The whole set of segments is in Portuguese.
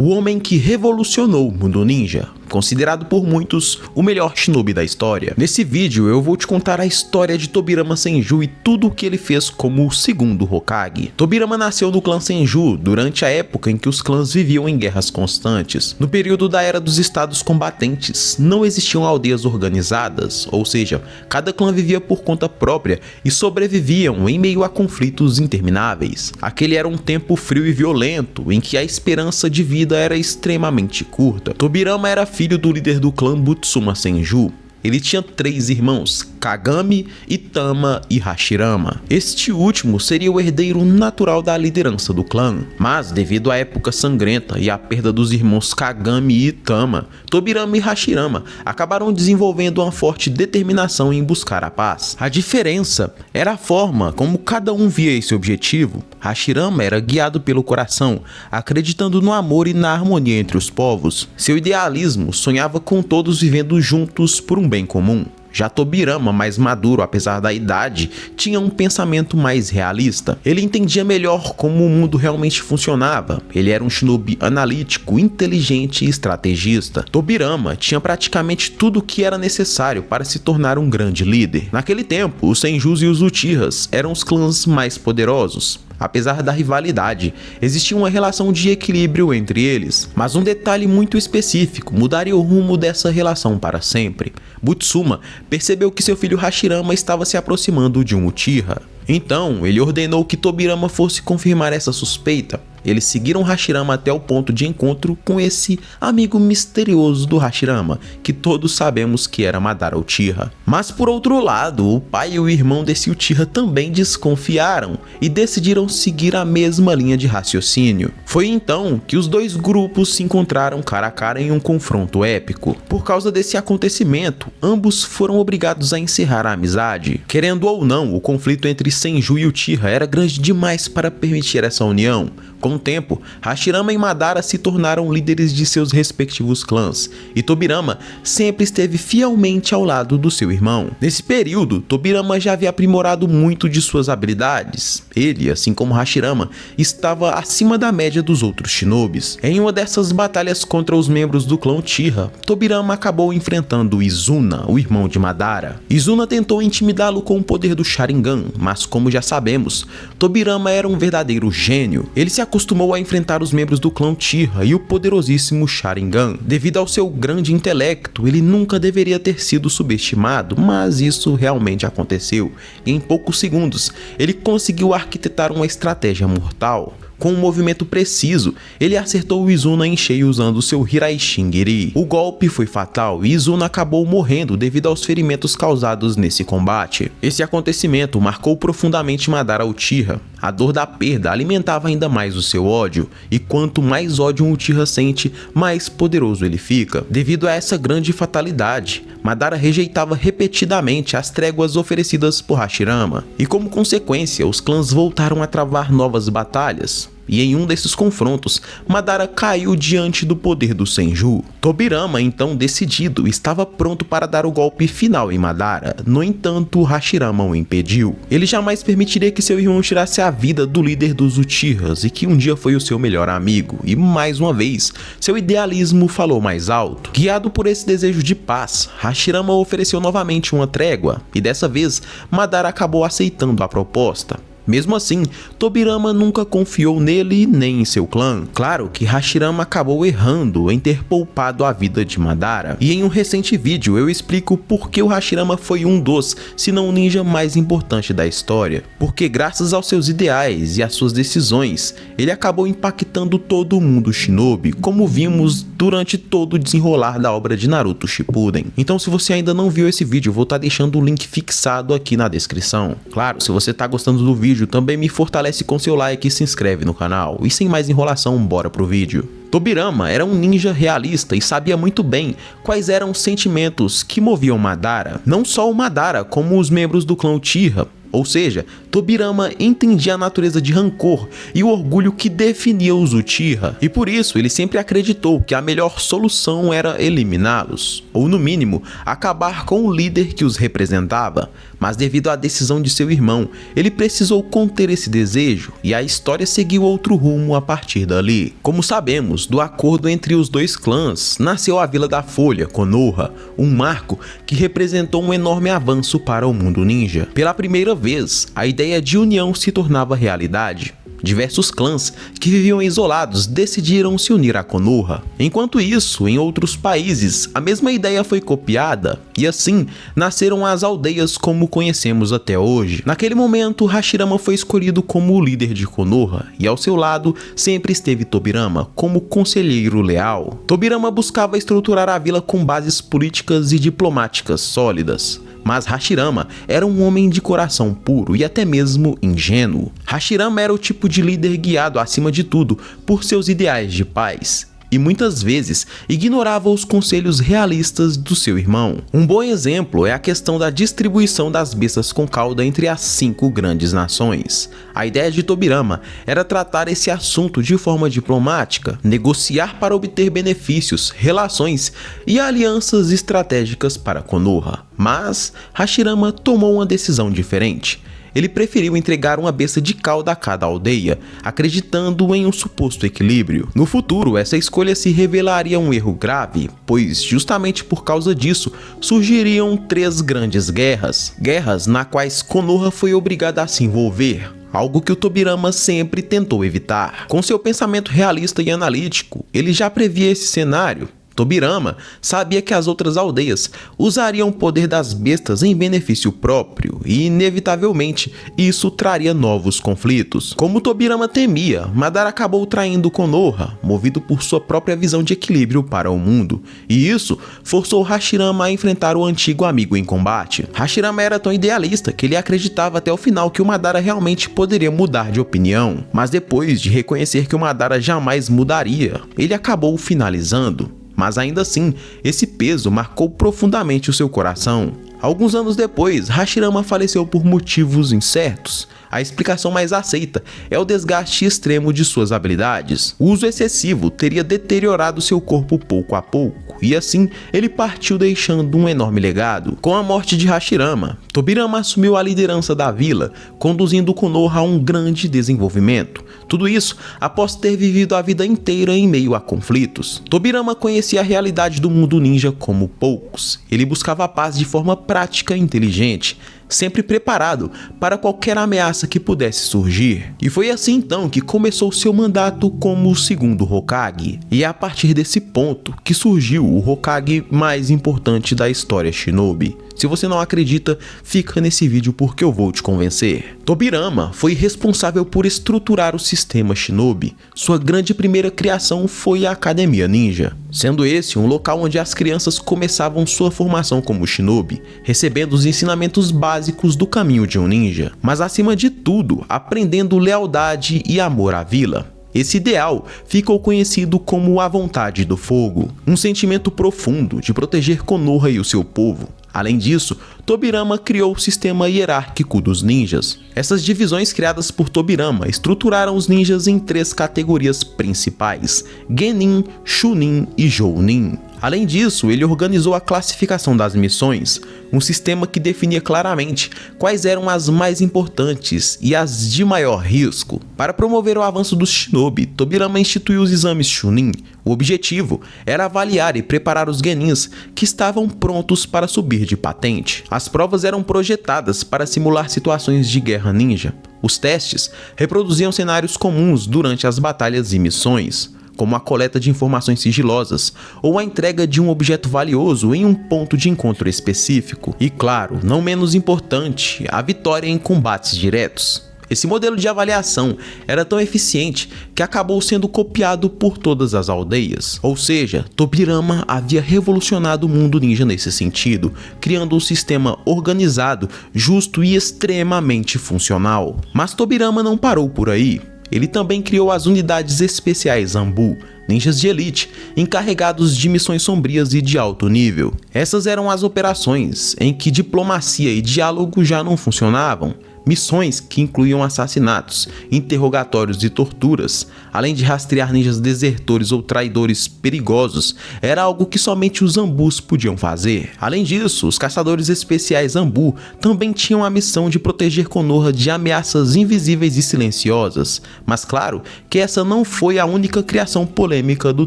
o homem que revolucionou o mundo ninja, considerado por muitos o melhor shinobi da história. Nesse vídeo eu vou te contar a história de Tobirama Senju e tudo o que ele fez como o segundo Hokage. Tobirama nasceu no clã Senju durante a época em que os clãs viviam em guerras constantes. No período da Era dos Estados Combatentes, não existiam aldeias organizadas, ou seja, cada clã vivia por conta própria e sobreviviam em meio a conflitos intermináveis. Aquele era um tempo frio e violento, em que a esperança de vida era extremamente curta. Tobirama era filho do líder do clã Butsuma Senju. Ele tinha 3 irmãos, Kagami, Itama e Hashirama. Este último seria o herdeiro natural da liderança do clã, mas devido à época sangrenta e à perda dos irmãos Kagami e Itama, Tobirama e Hashirama acabaram desenvolvendo uma forte determinação em buscar a paz. A diferença era a forma como cada um via esse objetivo. Hashirama era guiado pelo coração, acreditando no amor e na harmonia entre os povos. Seu idealismo sonhava com todos vivendo juntos por um bem comum. Já Tobirama, mais maduro apesar da idade, tinha um pensamento mais realista. Ele entendia melhor como o mundo realmente funcionava. Ele era um shinobi analítico, inteligente e estrategista. Tobirama tinha praticamente tudo o que era necessário para se tornar um grande líder. Naquele tempo, os Senjus e os Uchihas eram os clãs mais poderosos. Apesar da rivalidade, existia uma relação de equilíbrio entre eles, mas um detalhe muito específico mudaria o rumo dessa relação para sempre. Butsuma percebeu que seu filho Hashirama estava se aproximando de um Uchiha. Então, ele ordenou que Tobirama fosse confirmar essa suspeita. Eles seguiram Hashirama até o ponto de encontro com esse amigo misterioso do Hashirama, que todos sabemos que era Madara Uchiha. Mas por outro lado, o pai e o irmão desse Uchiha também desconfiaram e decidiram seguir a mesma linha de raciocínio. Foi então que os dois grupos se encontraram cara a cara em um confronto épico. Por causa desse acontecimento, ambos foram obrigados a encerrar a amizade. Querendo ou não, o conflito entre Senju e Uchiha era grande demais para permitir essa união. Com o tempo, Hashirama e Madara se tornaram líderes de seus respectivos clãs, e Tobirama sempre esteve fielmente ao lado do seu irmão. Nesse período, Tobirama já havia aprimorado muito de suas habilidades. Ele, assim como Hashirama, estava acima da média dos outros shinobis. Em uma dessas batalhas contra os membros do clã Uchiha, Tobirama acabou enfrentando Izuna, o irmão de Madara. Izuna tentou intimidá-lo com o poder do Sharingan, mas como já sabemos, Tobirama era um verdadeiro gênio. Ele se acostumou a enfrentar os membros do clã Uchiha e o poderosíssimo Sharingan. Devido ao seu grande intelecto, ele nunca deveria ter sido subestimado, mas isso realmente aconteceu. E em poucos segundos, ele conseguiu arquitetar uma estratégia mortal. Com um movimento preciso, ele acertou o Izuna em cheio usando seu Hiraishingiri. O golpe foi fatal e Izuna acabou morrendo devido aos ferimentos causados nesse combate. Esse acontecimento marcou profundamente Madara Uchiha. A dor da perda alimentava ainda mais o seu ódio, e quanto mais ódio um Uchiha sente, mais poderoso ele fica. Devido a essa grande fatalidade, Madara rejeitava repetidamente as tréguas oferecidas por Hashirama, e como consequência, os clãs voltaram a travar novas batalhas. E em um desses confrontos, Madara caiu diante do poder do Senju. Tobirama, então decidido, estava pronto para dar o golpe final em Madara. No entanto, Hashirama o impediu. Ele jamais permitiria que seu irmão tirasse a vida do líder dos Uchihas e que um dia foi o seu melhor amigo. E mais uma vez, seu idealismo falou mais alto. Guiado por esse desejo de paz, Hashirama ofereceu novamente uma trégua, e dessa vez, Madara acabou aceitando a proposta. Mesmo assim, Tobirama nunca confiou nele nem em seu clã. Claro que Hashirama acabou errando em ter poupado a vida de Madara. E em um recente vídeo eu explico por que o Hashirama foi um dos, se não o ninja mais importante da história. Porque graças aos seus ideais e às suas decisões, ele acabou impactando todo o mundo shinobi, como vimos durante todo o desenrolar da obra de Naruto Shippuden. Então se você ainda não viu esse vídeo, eu vou estar deixando o link fixado aqui na descrição. Claro, se você está gostando do vídeo, também me fortalece com seu like e se inscreve no canal. E sem mais enrolação, bora pro vídeo. Tobirama era um ninja realista e sabia muito bem quais eram os sentimentos que moviam Madara. Não só o Madara, como os membros do clã Uchiha. Ou seja, Tobirama entendia a natureza de rancor e o orgulho que definia os Uchiha, e por isso ele sempre acreditou que a melhor solução era eliminá-los, ou no mínimo, acabar com o líder que os representava. Mas devido à decisão de seu irmão, ele precisou conter esse desejo, e a história seguiu outro rumo a partir dali. Como sabemos, do acordo entre os dois clãs, nasceu a Vila da Folha, Konoha, um marco que representou um enorme avanço para o mundo ninja. Pela primeira vez, a ideia de união se tornava realidade. Diversos clãs que viviam isolados decidiram se unir a Konoha. Enquanto isso, em outros países, a mesma ideia foi copiada, e assim nasceram as aldeias como conhecemos até hoje. Naquele momento, Hashirama foi escolhido como o líder de Konoha, e ao seu lado sempre esteve Tobirama como conselheiro leal. Tobirama buscava estruturar a vila com bases políticas e diplomáticas sólidas. Mas Hashirama era um homem de coração puro e até mesmo ingênuo. Hashirama era o tipo de líder guiado acima de tudo por seus ideais de paz, e muitas vezes ignorava os conselhos realistas do seu irmão. Um bom exemplo é a questão da distribuição das bestas com cauda entre as 5 grandes nações. A ideia de Tobirama era tratar esse assunto de forma diplomática, negociar para obter benefícios, relações e alianças estratégicas para Konoha. Mas Hashirama tomou uma decisão diferente. Ele preferiu entregar uma besta de cauda a cada aldeia, acreditando em um suposto equilíbrio. No futuro, essa escolha se revelaria um erro grave, pois justamente por causa disso surgiriam 3 grandes guerras na quais Konoha foi obrigada a se envolver, algo que o Tobirama sempre tentou evitar. Com seu pensamento realista e analítico, ele já previa esse cenário. Tobirama sabia que as outras aldeias usariam o poder das bestas em benefício próprio e, inevitavelmente, isso traria novos conflitos. Como Tobirama temia, Madara acabou traindo Konoha, movido por sua própria visão de equilíbrio para o mundo, e isso forçou Hashirama a enfrentar o antigo amigo em combate. Hashirama era tão idealista que ele acreditava até o final que o Madara realmente poderia mudar de opinião, mas depois de reconhecer que o Madara jamais mudaria, ele acabou finalizando. Mas ainda assim, esse peso marcou profundamente o seu coração. Alguns anos depois, Hashirama faleceu por motivos incertos. A explicação mais aceita é o desgaste extremo de suas habilidades. O uso excessivo teria deteriorado seu corpo pouco a pouco, e assim ele partiu deixando um enorme legado. Com a morte de Hashirama, Tobirama assumiu a liderança da vila, conduzindo Konoha a um grande desenvolvimento. Tudo isso após ter vivido a vida inteira em meio a conflitos. Tobirama conhecia a realidade do mundo ninja como poucos. Ele buscava a paz de forma prática e inteligente, sempre preparado para qualquer ameaça que pudesse surgir. E foi assim então que começou seu mandato como o segundo Hokage. E é a partir desse ponto que surgiu o Hokage mais importante da história Shinobi. Se você não acredita, fica nesse vídeo porque eu vou te convencer. Tobirama foi responsável por estruturar o sistema Shinobi. Sua grande primeira criação foi a Academia Ninja, sendo esse um local onde as crianças começavam sua formação como Shinobi, recebendo os ensinamentos básicos do caminho de um ninja, mas acima de tudo, aprendendo lealdade e amor à vila. Esse ideal ficou conhecido como a vontade do fogo, um sentimento profundo de proteger Konoha e o seu povo. Além disso, Tobirama criou o sistema hierárquico dos ninjas. Essas divisões criadas por Tobirama estruturaram os ninjas em 3 categorias principais: Genin, Chunin e Jounin. Além disso, ele organizou a classificação das missões, um sistema que definia claramente quais eram as mais importantes e as de maior risco. Para promover o avanço dos Shinobi, Tobirama instituiu os exames Chunin. O objetivo era avaliar e preparar os Genins que estavam prontos para subir de patente. As provas eram projetadas para simular situações de guerra ninja. Os testes reproduziam cenários comuns durante as batalhas e missões, como a coleta de informações sigilosas ou a entrega de um objeto valioso em um ponto de encontro específico. E claro, não menos importante, a vitória em combates diretos. Esse modelo de avaliação era tão eficiente que acabou sendo copiado por todas as aldeias. Ou seja, Tobirama havia revolucionado o mundo ninja nesse sentido, criando um sistema organizado, justo e extremamente funcional. Mas Tobirama não parou por aí. Ele também criou as unidades especiais Anbu, ninjas de elite, encarregados de missões sombrias e de alto nível. Essas eram as operações em que diplomacia e diálogo já não funcionavam, Missões que incluíam assassinatos, interrogatórios e torturas, além de rastrear ninjas desertores ou traidores perigosos, era algo que somente os Zambus podiam fazer. Além disso, os caçadores especiais Zambu também tinham a missão de proteger Konoha de ameaças invisíveis e silenciosas, mas claro que essa não foi a única criação polêmica do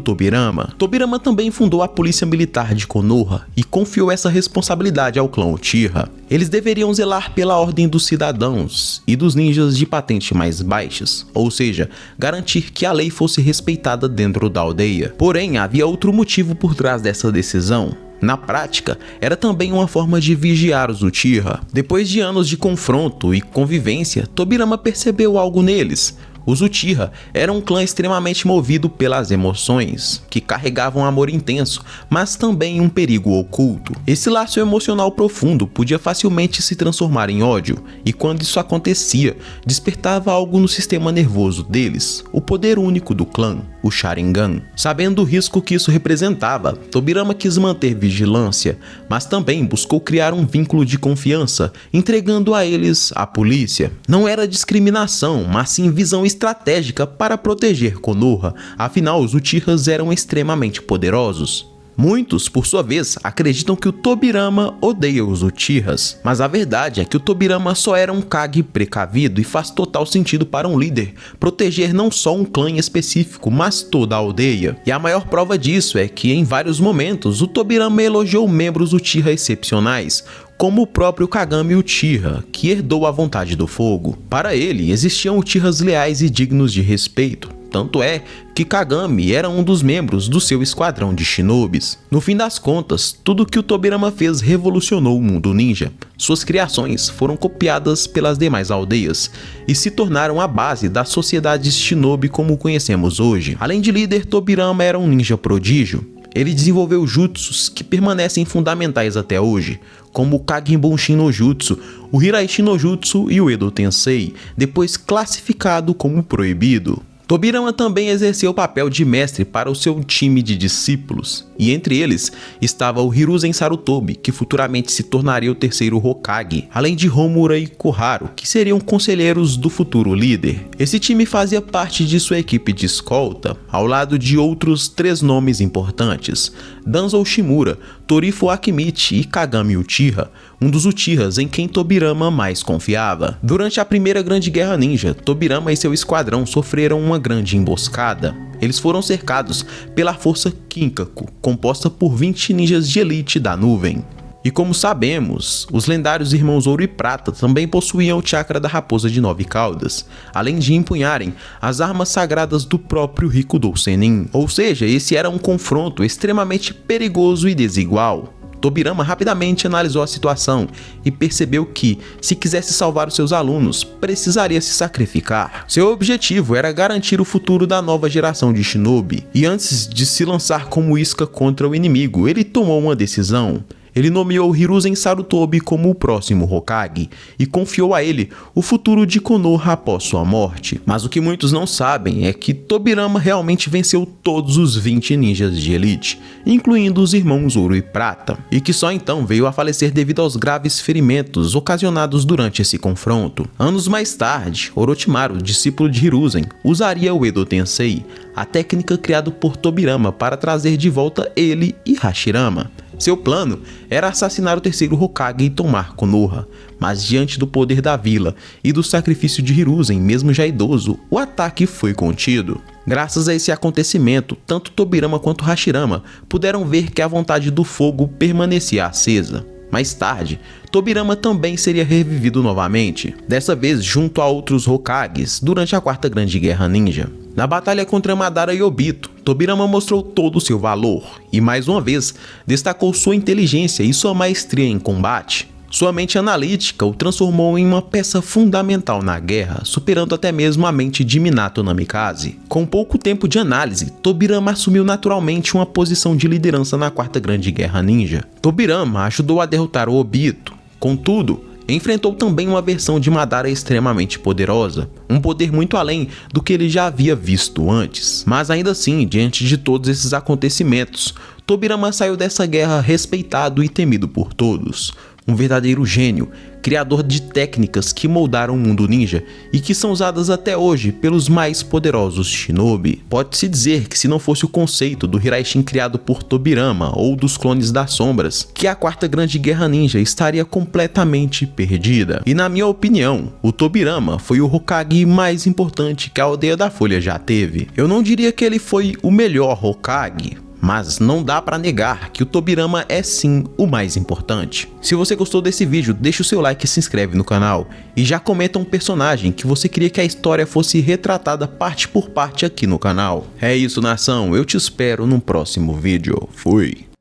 Tobirama. Tobirama também fundou a Polícia Militar de Konoha e confiou essa responsabilidade ao clã Uchiha. Eles deveriam zelar pela ordem dos cidadãos e dos ninjas de patente mais baixas, ou seja, garantir que a lei fosse respeitada dentro da aldeia. Porém, havia outro motivo por trás dessa decisão. Na prática, era também uma forma de vigiar os Uchiha. Depois de anos de confronto e convivência, Tobirama percebeu algo neles. Os Uchiha eram um clã extremamente movido pelas emoções, que carregavam um amor intenso, mas também um perigo oculto. Esse laço emocional profundo podia facilmente se transformar em ódio, e quando isso acontecia, despertava algo no sistema nervoso deles, o poder único do clã, o Sharingan. Sabendo o risco que isso representava, Tobirama quis manter vigilância, mas também buscou criar um vínculo de confiança, entregando a eles a polícia. Não era discriminação, mas sim visão estratégica para proteger Konoha, afinal os Uchihas eram extremamente poderosos. Muitos, por sua vez, acreditam que o Tobirama odeia os Uchihas, mas a verdade é que o Tobirama só era um Kage precavido e faz total sentido para um líder proteger não só um clã em específico, mas toda a aldeia. E a maior prova disso é que em vários momentos o Tobirama elogiou membros Uchiha excepcionais, como o próprio Kagami Uchiha, que herdou a vontade do fogo. Para ele, existiam Uchihas leais e dignos de respeito. Tanto é que Kagami era um dos membros do seu esquadrão de shinobis. No fim das contas, tudo que o Tobirama fez revolucionou o mundo ninja. Suas criações foram copiadas pelas demais aldeias e se tornaram a base das sociedades shinobi como conhecemos hoje. Além de líder, Tobirama era um ninja prodígio. Ele desenvolveu jutsus que permanecem fundamentais até hoje, como o Kagenbonshin no Jutsu, o Hiraishi no Jutsu e o Edo Tensei, depois classificado como proibido. Tobirama também exerceu o papel de mestre para o seu time de discípulos, e entre eles estava o Hiruzen Sarutobi, que futuramente se tornaria o terceiro Hokage, além de Homura e Koharu, que seriam conselheiros do futuro líder. Esse time fazia parte de sua equipe de escolta, ao lado de outros 3 nomes importantes: Danzo Shimura, Torifo Akimichi e Kagami Uchiha, um dos Uchihas em quem Tobirama mais confiava. Durante a primeira Grande Guerra Ninja, Tobirama e seu esquadrão sofreram uma grande emboscada. Eles foram cercados pela Força Kinkaku, composta por 20 ninjas de elite da nuvem. E como sabemos, os lendários Irmãos Ouro e Prata também possuíam o chakra da Raposa de 9 Caudas, além de empunharem as armas sagradas do próprio Rikudou Sennin. Ou seja, esse era um confronto extremamente perigoso e desigual. Tobirama rapidamente analisou a situação e percebeu que, se quisesse salvar os seus alunos, precisaria se sacrificar. Seu objetivo era garantir o futuro da nova geração de shinobi, e antes de se lançar como isca contra o inimigo, ele tomou uma decisão. Ele nomeou Hiruzen Sarutobi como o próximo Hokage e confiou a ele o futuro de Konoha após sua morte. Mas o que muitos não sabem é que Tobirama realmente venceu todos os 20 ninjas de elite, incluindo os Irmãos Ouro e Prata, e que só então veio a falecer devido aos graves ferimentos ocasionados durante esse confronto. Anos mais tarde, Orochimaru, discípulo de Hiruzen, usaria o Edo Tensei, a técnica criada por Tobirama para trazer de volta ele e Hashirama. Seu plano era assassinar o terceiro Hokage e tomar Konoha, mas diante do poder da vila e do sacrifício de Hiruzen, mesmo já idoso, o ataque foi contido. Graças a esse acontecimento, tanto Tobirama quanto Hashirama puderam ver que a vontade do fogo permanecia acesa. Mais tarde, Tobirama também seria revivido novamente, dessa vez junto a outros Hokages, durante a Quarta Grande Guerra Ninja. Na batalha contra Madara e Obito, Tobirama mostrou todo o seu valor e, mais uma vez, destacou sua inteligência e sua maestria em combate. Sua mente analítica o transformou em uma peça fundamental na guerra, superando até mesmo a mente de Minato Namikaze. Com pouco tempo de análise, Tobirama assumiu naturalmente uma posição de liderança na Quarta Grande Guerra Ninja. Tobirama ajudou a derrotar o Obito, contudo, enfrentou também uma versão de Madara extremamente poderosa, um poder muito além do que ele já havia visto antes. Mas ainda assim, diante de todos esses acontecimentos, Tobirama saiu dessa guerra respeitado e temido por todos. um verdadeiro gênio, criador de técnicas que moldaram o mundo ninja e que são usadas até hoje pelos mais poderosos shinobi. Pode-se dizer que se não fosse o conceito do Hiraishin criado por Tobirama ou dos Clones das Sombras, que a quarta grande guerra ninja estaria completamente perdida. E na minha opinião, o Tobirama foi o Hokage mais importante que a Aldeia da Folha já teve. Eu não diria que ele foi o melhor Hokage, mas não dá pra negar que o Tobirama é sim o mais importante. Se você gostou desse vídeo, deixa o seu like e se inscreve no canal. E já comenta um personagem que você queria que a história fosse retratada parte por parte aqui no canal. É isso, nação, eu te espero no próximo vídeo. Fui!